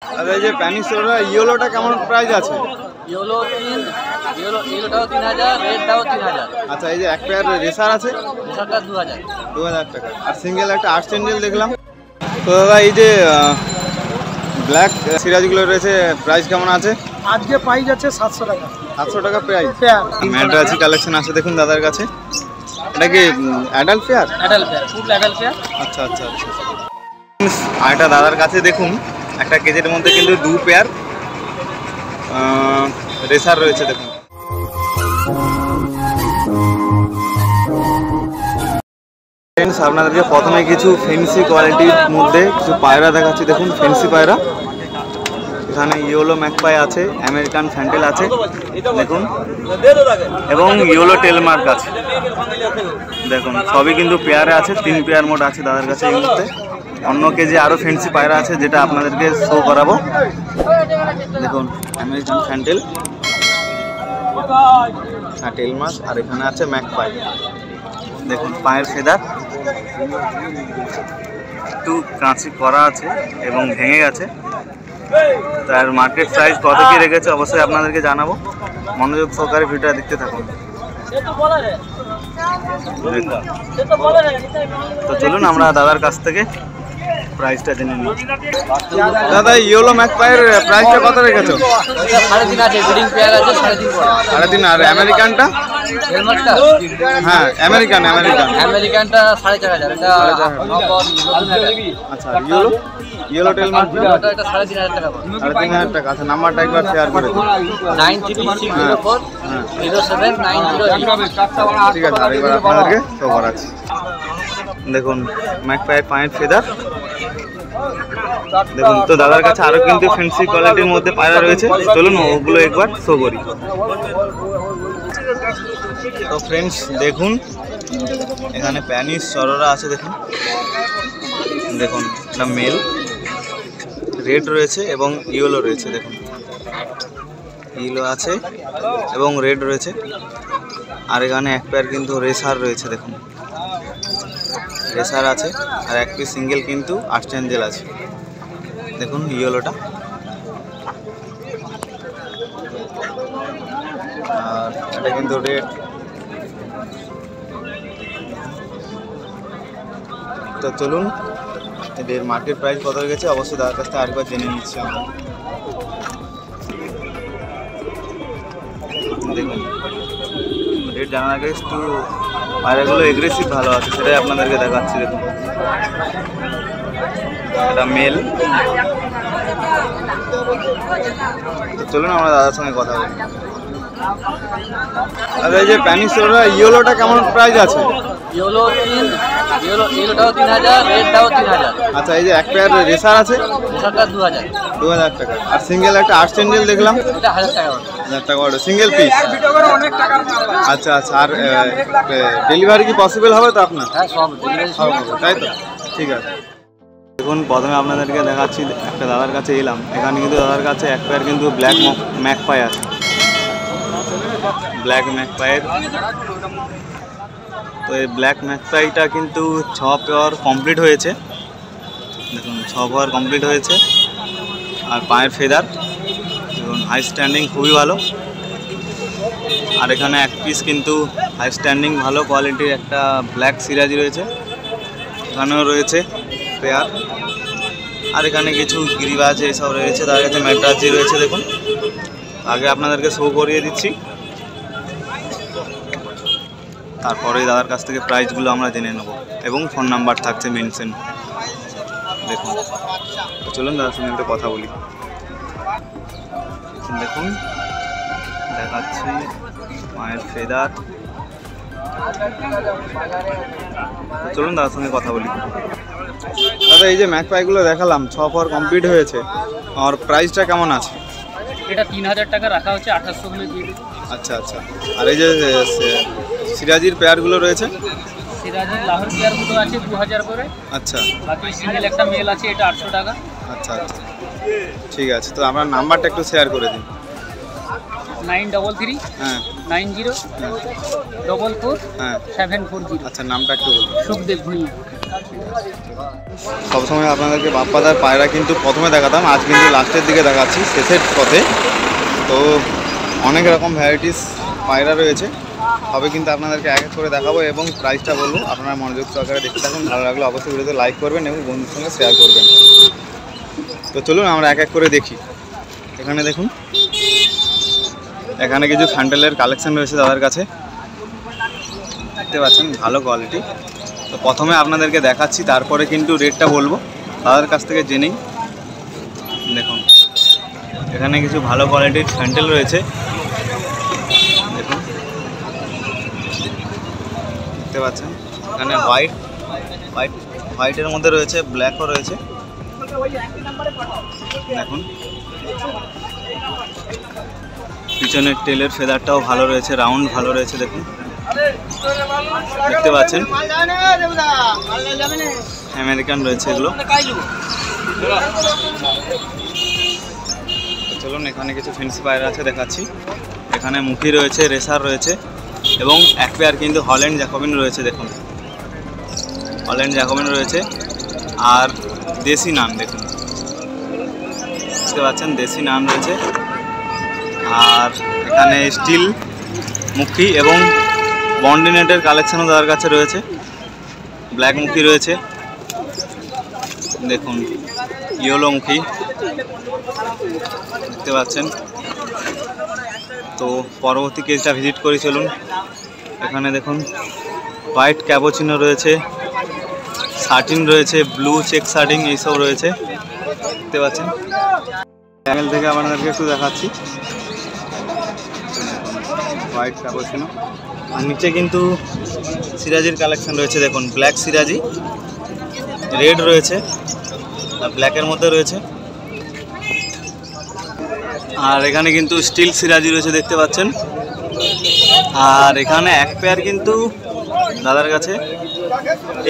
আচ্ছা, এই যে প্যানিস সোডা ইয়েলোটা কেমন প্রাইস আছে? ইয়েলোটাও 3000, রেডটাও 3000। আচ্ছা, এই যে এক পেয়ার রেসার আছে, রেসারটা 2000। 2000 টাকা। আর সিঙ্গেল একটা আর্ট স্যান্ডেল দেখলাম। তো দাদা এই যে ব্ল্যাক সিরাজগুলো রয়েছে, প্রাইস কেমন আছে? আজকে প্রাইস আছে 700 টাকা। 700 টাকা প্রাইস। পেয়ার ম্যাড্রাসি কালেকশন আছে দেখুন দাদার কাছে। এটা কি adult pair? Adult pair, full adult pair. আচ্ছা আচ্ছা আচ্ছা। আর এটা দাদার কাছে দেখুন একটা কেজির মধ্যে কিন্তু 2 পেয়ার রেসার রয়েছে দেখুন। ফ্রেন্ডস, আপনাদেরকে প্রথমে কিছু ফেন্সি কোয়ালিটির মধ্যে কিছু পায়রা দেখাচ্ছি দেখুন। ফেন্সি পায়রা, এখানে ইয়েলো ম্যাকপাই আছে, আমেরিকান ফ্যান্টেল আছে দেখুন, এবং ইয়েলো টেলমার্ক আছে দেখুন। সবই কিন্তু পেয়ারে আছে, 3 পেয়ার মোট আছে দাদার কাছে এই মুহূর্তে। অন্য কেজি আরও ফেন্সি পায়রা আছে যেটা আপনাদেরকে শো করাবো দেখুন। আমেরিকান ফ্যান্টেল আর টেলমার্ক, আর এখানে আছে ম্যাকপাই দেখুন। পায়ের ফেদার একটু কাঁচি করা আছে এবং ভেঙে গেছে। তার মার্কেট প্রাইস কত কি রেখেছে অবশ্যই আপনাদেরকে জানাবো। মনোযোগ সহকারে ভিডিওটা দেখতে থাকুন। তো চলুন আমরা দাদার কাছ থেকে প্রাইসটা জেনে নিই। দাদা ইয়েলো ম্যাকপাইয়ের প্রাইসটা কত রেখেছো? 3.5 আছে, ব্রিডিং পেয়ার আছে 3.5। আর আমেরিকানটা? হ্যাঁ, আমেরিকানটা 4.5। এটা আচ্ছা, ইয়েলো টেলমার্ক এটা 3.5 টাকা। 3.5 টাকা। আচ্ছা, নাম্বারটা একবার শেয়ার করে দিন। 93640790। ঠিক আছে, আরেকবার আপনাদেরকে শো করাচ্ছি দেখুন। ম্যাকপাইয়ের পায়ের ফেদার দেখুন। তো দাদার কাছে আরও কিন্তু ফ্যান্সি কোয়ালিটির মধ্যে পায়রা রয়েছে, চলুন ওগুলো একবার শো করি। তো ফ্রেন্ডস দেখুন, এখানে প্যানিস সরোরা আছে দেখুন। দেখুন এটা মেল, রেড রয়েছে এবং ইয়েলো রয়েছে দেখুন। ইয়েলো আছে এবং রেড রয়েছে। আর এখানে এক পেয়ার কিন্তু রেসার রয়েছে দেখুন। রেসার আছে আর এক পিস সিঙ্গেল কিন্তু আর্ট অ্যাঞ্জেল আছে দেখুন। ইয়েলোটা আর এটা কিন্তু রেড। তো চলুন এদের মার্কেট প্রাইস কত গেছে অবশ্যই তার কাছ থেকে আরেকবার জেনে নিচ্ছি আমরা। দেখুন রেট জানার আগে একটু পায়রাগুলো এগ্রেসিভ ভালো আছে সেটাই আপনাদেরকে দেখাচ্ছি দেখুন। এটা মেল। তো চলুন আমরা দাদার সঙ্গে কথা বলি। আচ্ছা, এই যে প্যানিস সোডা ইয়েলোটা কেমন প্রাইস আছে? ইয়েলোটাও 3000, রেডটাও 3000। আচ্ছা, এই যে এক পেয়ার রেসার আছে, রেসারটা 2000। 2000 টাকা। আর সিঙ্গেল একটা আর্ট স্যান্ডেল দেখলাম, এটা 1000 টাকা। 1000 টাকা অর্ডার, সিঙ্গেল পিস। আচ্ছা আচ্ছা। আর ডেলিভারি কি পসিবল হবে তো আপনার? হ্যাঁ, সব ডেলিভারি সব হবে। তাই তো, ঠিক আছে। দেখুন প্রথমে আপনাদেরকে দেখাচ্ছি একটা দাদার কাছে এলাম। এখানে কিন্তু দাদার কাছে এক পেয়ার কিন্তু ব্ল্যাক ম্যাকপাই আছে। ব্ল্যাক ম্যাকপাইয়ের, তো এই ব্ল্যাক ম্যাকপাইটা কিন্তু 6 পেয়ার কমপ্লিট হয়েছে দেখুন। 6 পেয়ার কমপ্লিট হয়েছে। আর পায়ের ফেদার দেখুন, হাই স্ট্যান্ডিং খুবই ভালো। আর এখানে এক পিস কিন্তু হাই স্ট্যান্ডিং ভালো কোয়ালিটির একটা ব্ল্যাক সিরাজি রয়েছে, এখানেও রয়েছে পেয়ার। আর এখানে কিছু গিরিবাজ এইসব রয়েছে, তার কাছে ম্যাড্রাসি রয়েছে দেখুন। আগে আপনাদেরকে শো করিয়ে দিচ্ছি, তারপরে দাদার কাছ থেকে প্রাইসগুলো আমরা জেনে নেব এবং ফোন নাম্বার থাকছে মেনশন দেখুন। তো চলুন দাদার সঙ্গে একটু কথা বলি। দেখুন দেখাচ্ছি মায়ের ফেদার। চলুন দাদার সঙ্গে কথা বলি। দাদা এই যে ম্যাকপাইগুলো দেখালাম 6 পেয়ার কমপ্লিট হয়েছে, আর প্রাইসটা কেমন আছে? এটা 3000 টাকা রাখা হচ্ছে, 2800 গুলো দিয়ে দিন। আচ্ছা আচ্ছা। আর এই যে সিরাজির পেয়ারগুলো রয়েছে? সিরাজের লাহোর পেয়ারগুলো আছে 2000 করে। আচ্ছা। বাকি সিঙ্গেল একটা মেল আছে, এটা 800 টাকা। আচ্ছা আচ্ছা, ঠিক আছে। তো আপনার নাম্বারটা একটু শেয়ার করে দিন। 933 হ্যাঁ 90 44 হ্যাঁ 740। আচ্ছা, নামটা একটু বলুন। সুখদেব ভুঁইয়া। সবসময় আপনাদেরকে বাপ্পাদার পায়রা কিন্তু প্রথমে দেখাতাম, আজ কিন্তু লাস্টের দিকে দেখাচ্ছি, শেষের পথে। তো অনেক রকম ভ্যারাইটিস পায়রা রয়েছে, সবে কিন্তু আপনাদেরকে এক এক করে দেখাবো এবং প্রাইসটা বলবো। আপনারা মনোযোগ সহকারে দেখতে থাকুন, ভালো লাগলে অবশ্যই ভিডিওতে লাইক করবেন এবং বন্ধুদের সঙ্গে শেয়ার করবেন। তো চলুন আমরা এক এক করে দেখি। এখানে দেখুন, এখানে কিছু ফ্যান্টেলের কালেকশন রয়েছে দাদার কাছে, দেখতে পাচ্ছেন ভালো কোয়ালিটি। তো প্রথমে আপনাদেরকে দেখাচ্ছি, তারপরে কিন্তু রেটটা বলবো দাদার কাছ থেকে জেনেই। দেখুন এখানে কিছু ভালো কোয়ালিটির ফ্যান্টেল রয়েছে, দেখুন দেখতে পাচ্ছেন। এখানে হোয়াইটের মধ্যে রয়েছে, ব্ল্যাকও রয়েছে, দেখুন পিছনের টেলের ফেদারটাও ভালো রয়েছে, রাউন্ড ভালো রয়েছে, দেখুন দেখতে পাচ্ছেন। আমেরিকান রয়েছে এগুলো। চলুন এখানে কিছু ফেন্সি পায়রা আছে দেখাচ্ছি। এখানে মুখী রয়েছে, রেসার রয়েছে এবং এক পেয়ার কিন্তু হল্যান্ড জ্যাকোবিন রয়েছে, দেখুন হল্যান্ড জ্যাকোবিন রয়েছে। আর দেশি নান দেখুন, দেখতে পাচ্ছেন দেশি নান রয়েছে। আর এখানে স্টিল মুখী এবং বন্ডিনেটের কালেকশনও তার কাছে রয়েছে, ব্ল্যাক মুখী রয়েছে, দেখুন ইয়েলো মুখী দেখতে পাচ্ছেন। তো পরবর্তী কেসটা ভিজিট করি, চলুন। এখানে দেখুন হোয়াইট ক্যাপোচিনো রয়েছে, শার্টিন রয়েছে, ব্লু চেক শার্টিং এইসব রয়েছে, দেখতে পাচ্ছেন। অ্যাঙ্গেল থেকে আপনাদেরকে একটু দেখাচ্ছি, হোয়াইট ক্যাপোচিনো। আর নিচে কিন্তু সিরাজির কালেকশন রয়েছে, দেখুন ব্ল্যাক সিরাজি, রেড রয়েছে আর ব্ল্যাকের মধ্যে রয়েছে। আর এখানে কিন্তু স্টিল সিরাজি রয়েছে, দেখতে পাচ্ছেন। আর এখানে এক পেয়ার কিন্তু দাদার কাছে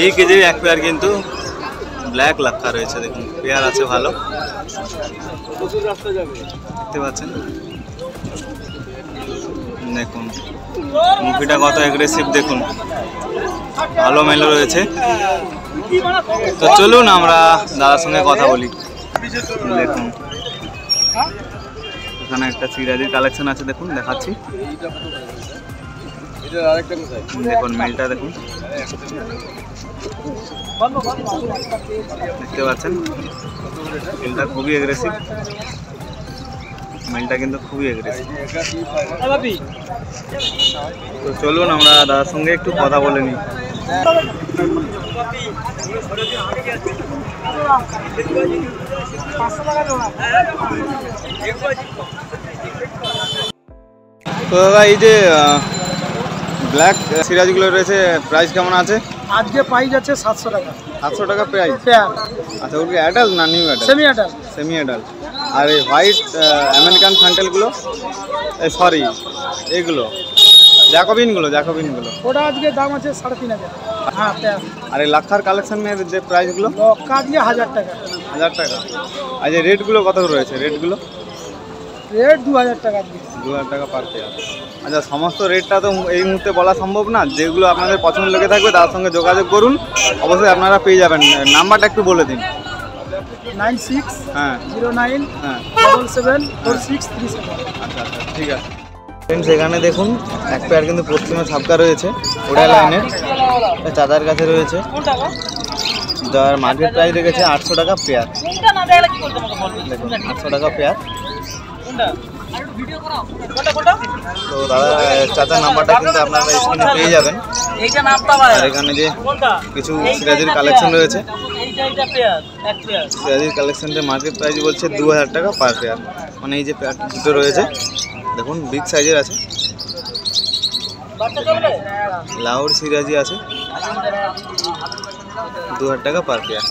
এই কেজির এক পেয়ার কিন্তু ব্ল্যাক লাক্ষা রয়েছে, দেখুন পেয়ার আছে ভালো, দেখতে পাচ্ছেন। দেখুন মুখিটা কত অ্যাগ্রেসিভ, দেখুন ভালো মেলো রয়েছে। তো চলুন আমরা দাদার সঙ্গে কথা বলি। দেখুন এখানে একটা সিরাজির কালেকশন আছে, দেখুন দেখাচ্ছি, দেখুন মেলটা দেখুন, দেখতে পাচ্ছেন মেলটা খুবই অ্যাগ্রেসিভ, মেলটা কিন্তু খুবই অ্যাগ্রেসিভ। তো চলুন আমরা দাদার সঙ্গে একটু কথা বলে নিই। তো দাদা এই যে ব্ল্যাক সিরাজগুলো রয়েছে, প্রাইস কেমন আছে? আজকে প্রাইস আছে 700 টাকা। 700 টাকা প্রাইস? পেয়ার। আচ্ছা ওর কি অ্যাডাল্ট না new adult? Semi adult. Semi adult. আর এই হোয়াইট আমেরিকান ফ্যান্টেলগুলো, সরি এইগুলো জ্যাকোবিনগুলো ওটা আজকে দাম আছে 3500। হ্যাঁ পেয়ার। আর এই লাক্ষার কালেকশনের যে প্রাইসগুলো? লক্কা দিয়ে 1000 টাকা। 1000 টাকা। আর যে রেটগুলো কত রয়েছে? রেটগুলো রেট 2000 টাকা দিয়ে। 2000 টাকা পার পেয়ার। আচ্ছা সমস্ত রেটটা তো এই মুহূর্তে বলা সম্ভব না, যেগুলো আপনাদের পছন্দ লেগে থাকবে তার সঙ্গে যোগাযোগ করুন, অবশ্যই আপনারা পেয়ে যাবেন। নাম্বারটা একটু বলে দিন। 96 হ্যাঁ 09 হ্যাঁ 774637। আচ্ছা আচ্ছা ঠিক আছে। ফ্রেন্ডস এখানে দেখুন এক পেয়ার কিন্তু পশ্চিমে ছাপকা রয়েছে, ওটা লাইনের চাঁদার কাছে রয়েছে, যার মার্কেট প্রাইস রেখেছে 800 টাকা পেয়ার। দেখুন 800 টাকা পেয়ার। তো দাদা চাচার নাম্বারটা কিন্তু আপনারা স্ক্রিনে পেয়ে যাবেন। আর এখানে যে কিছু সিরাজির কালেকশন রয়েছে, সিরাজির কালেকশনের মার্কেট প্রাইস বলছে 2000 টাকা পার পেয়ার। মানে এই যে পেয়ার দুটো রয়েছে দেখুন বিগ সাইজের আছে, লাহোর সিরাজি আছে 2000 টাকা পার পেয়ার,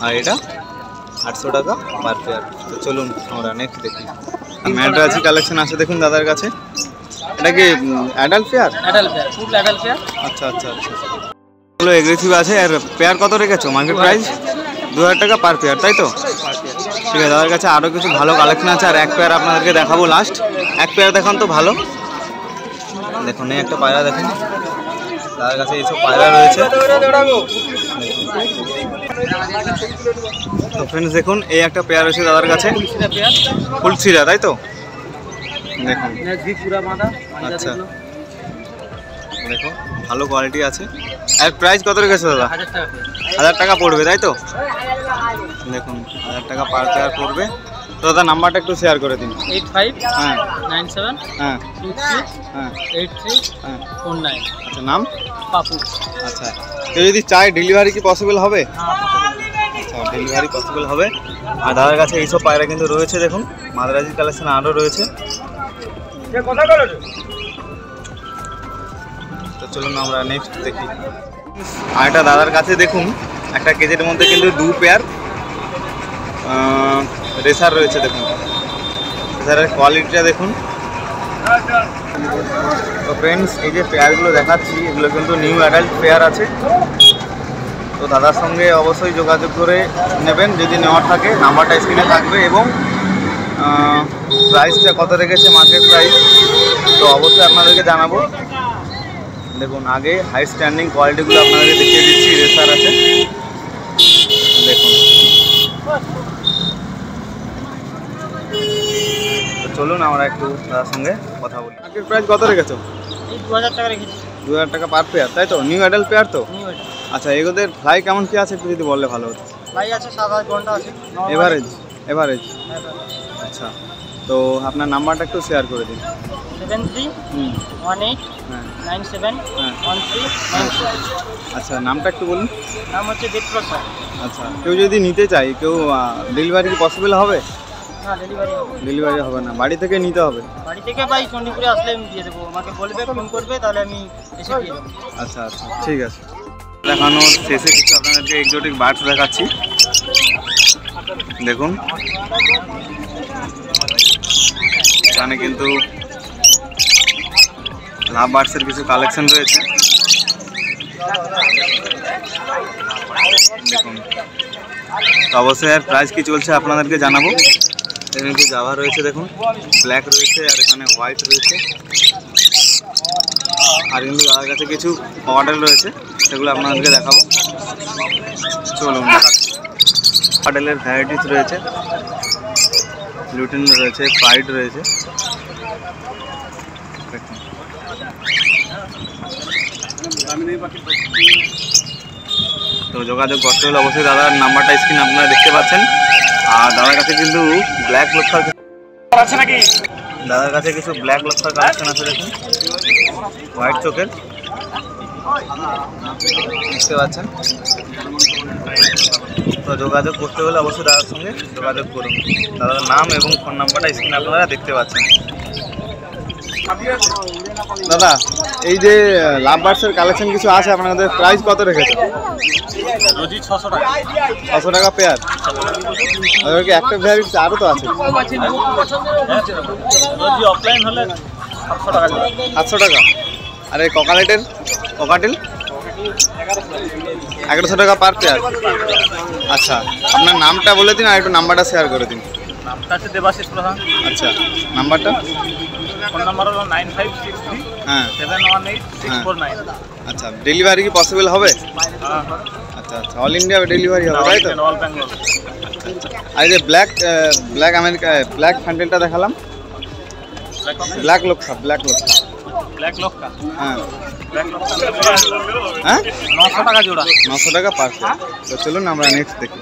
আর এটা 800 টাকা পার পেয়ার। তো চলুন আমরা নেক্সট দেখি। ম্যাড্রাসি কালেকশন আছে দেখুন দাদার কাছে। এটা কি adult pair? Adult pair, full adult pair. আচ্ছা আচ্ছা আচ্ছা এগুলো এগ্রেসিভ আছে। আর পেয়ার কত রেখেছো মার্কেট প্রাইস? 2000 টাকা পার পেয়ার, তাই তো? ঠিক আছে, দাদার কাছে আরও কিছু ভালো কালেকশন আছে। আর এক পেয়ার আপনাদেরকে দেখাবো লাস্ট। এক পেয়ার দেখান তো ভালো। দেখুন এই একটা পায়রা দেখুন, দাদার কাছে এইসব পায়রা রয়েছে। তো ফ্রেন্ডস দেখুন এই একটা পেয়ার রয়েছে দাদার কাছে, পেয়ার ফুলছিরা, তাই তো? দেখুন পুরা মাদা আচ্ছা, দেখো ভালো কোয়ালিটি আছে। আর প্রাইস কত রেখেছে দাদা? 1000 টাকা 1000 টাকা পড়বে, তাই তো? দেখুন 1000 টাকা পার পেয়ার পড়বে। তো দাদা নাম্বারটা একটু শেয়ার করে দিন। 85 হ্যাঁ 97 হ্যাঁ 23 হ্যাঁ 83 হ্যাঁ 49। আচ্ছা, নাম? পাপু। আচ্ছা, কেউ যদি চায় ডেলিভারি কি পসিবল হবে? হ্যাঁ, আচ্ছা, ডেলিভারি পসিবল হবে। আর দাদার কাছে এইসব পায়রা কিন্তু রয়েছে, দেখুন মাদ্রাজি কালেকশন আরও রয়েছে। তো চলুন আমরা নেক্সট দেখি। আর একটা দাদার কাছে দেখুন একটা কেজের মধ্যে কিন্তু 2 পেয়ার রেসার রয়েছে। দেখুন রেসারের কোয়ালিটিটা দেখুন। তো ফ্রেন্ডস এই যে পেয়ারগুলো দেখাচ্ছি এগুলো কিন্তু নিউ অ্যাডাল্ট পেয়ার আছে। তো দাদার সঙ্গে অবশ্যই যোগাযোগ করে নেবেন যদি নেওয়ার থাকে, নাম্বারটা স্ক্রিনে থাকবে এবং প্রাইসটা কত রেখেছে মার্কেট প্রাইস তো অবশ্যই আপনাদেরকে জানাবো। দেখুন আগে হাই স্ট্যান্ডিং কোয়ালিটিগুলো আপনাদেরকে দেখিয়ে দিচ্ছি। রেসার আছে দেখুন। তো চলুন আমরা একটু দাদার সঙ্গে কথা বলি। মার্কেট প্রাইস কত রেখেছো? এই 2000 টাকা রেখেছি। 2000 টাকা পার পেয়ার, তাই তো? নিউ অ্যাডাল্ট পেয়ার তো? নিউ এটা আচ্ছা, এগুলোদের ফ্লাই কেমন কি আছে একটু যদি বললে ভালো হতো। ভাই আছে 7-8 ঘন্টা আছে। এভারেজ এভারেজ আচ্ছা, তো আপনার নাম্বারটা একটু শেয়ার করে দিন। 73 হুম 18 হ্যাঁ 97 হ্যাঁ 13 আচ্ছা, নামটা একটু বলুন। নাম হচ্ছে বেদপ্রসাদ। আচ্ছা, কেউ যদি নিতে চায়, কেউ ডেলিভারি কি পসিবল হবে? না, ডেলিভারি হবে। ডেলিভারি হবে না, বাড়ি থেকে নিতে হবে? বাড়ি থেকে ভাই চণ্ডীপুরে আসলে আমি দিয়ে দেবো, আমাকে বলবে, ফোন করবে, তাহলে আমি এসে দিয়ে দেবো। আচ্ছা আচ্ছা, ঠিক আছে। দেখানোর শেষে কিছু আপনাদেরকে এক্সোটিক বার্ডস দেখাচ্ছি। দেখুন এখানে কিন্তু লাভ বার্ডসের কিছু কালেকশন রয়েছে। দেখুন তো অবশ্যই আর প্রাইস কি চলছে আপনাদেরকে জানাবো। এখানে কিছু জাভা রয়েছে, দেখুন ব্ল্যাক রয়েছে আর এখানে হোয়াইট রয়েছে। আর কিন্তু দাদার কাছে কিছু মডেল রয়েছে, সেগুলো আপনাদেরকে দেখাবো। চলুন দেখাচ্ছি। মডেলের ভ্যারাইটিস রয়েছে, লুটিন রয়েছে, প্রাইড রয়েছে। তো যোগাযোগ করতে হলে অবশ্যই দাদার নাম্বারটা স্ক্রিন আপনারা দেখতে পাচ্ছেন। আর দাদার কাছে কিন্তু ব্ল্যাক লোকার আছে নাকি, দাদার কাছে কিছু ব্ল্যাক লোকার কালেকশন আছে। দেখুন হোয়াইট চোখের, দেখতে পাচ্ছেন। তো যোগাযোগ করতে হলে অবশ্যই দাদার সঙ্গে যোগাযোগ করুন। দাদার নাম এবং ফোন নাম্বারটা স্ক্রিন আপনারা দেখতে পাচ্ছেন। দাদা এই যে লাভ বার্ডসের কালেকশন কিছু আছে আপনাদের, প্রাইস কত রেখেছে? 600 টাকা। 600 টাকা পেয়ার। ওদেরকে একটা ভ্যারাইটি আরও তো আছে। অফলাইন হলে 700 টাকা। 700 টাকা। আর এই ককাটেল 1100 টাকা পার পেয়ার। আচ্ছা, আপনার নামটা বলে দিন আর একটু নাম্বারটা শেয়ার করে দিন। নামটা আছে দেবাশিস প্রধান। আচ্ছা, নাম্বারটা? ফোন নাম্বার হলো 9563 হ্যাঁ 718 649। আচ্ছা, ডেলিভারি কি পসিবল হবে? হ্যাঁ, আচ্ছা আচ্ছা, অল ইন্ডিয়া ডেলিভারি হবে, তাই তো? অল ব্যাঙ্গালোর। আর এই যে ব্ল্যাক আমেরিকা ব্ল্যাক ফ্যান্টেলটা দেখালাম, ব্ল্যাক লোকসা ব্ল্যাক লক্কা। হ্যাঁ ব্ল্যাক লক্কা হ্যাঁ 900 টাকা জোড়া। 900 টাকা পার পেয়ার। তো চলুন আমরা নেক্সট দেখি।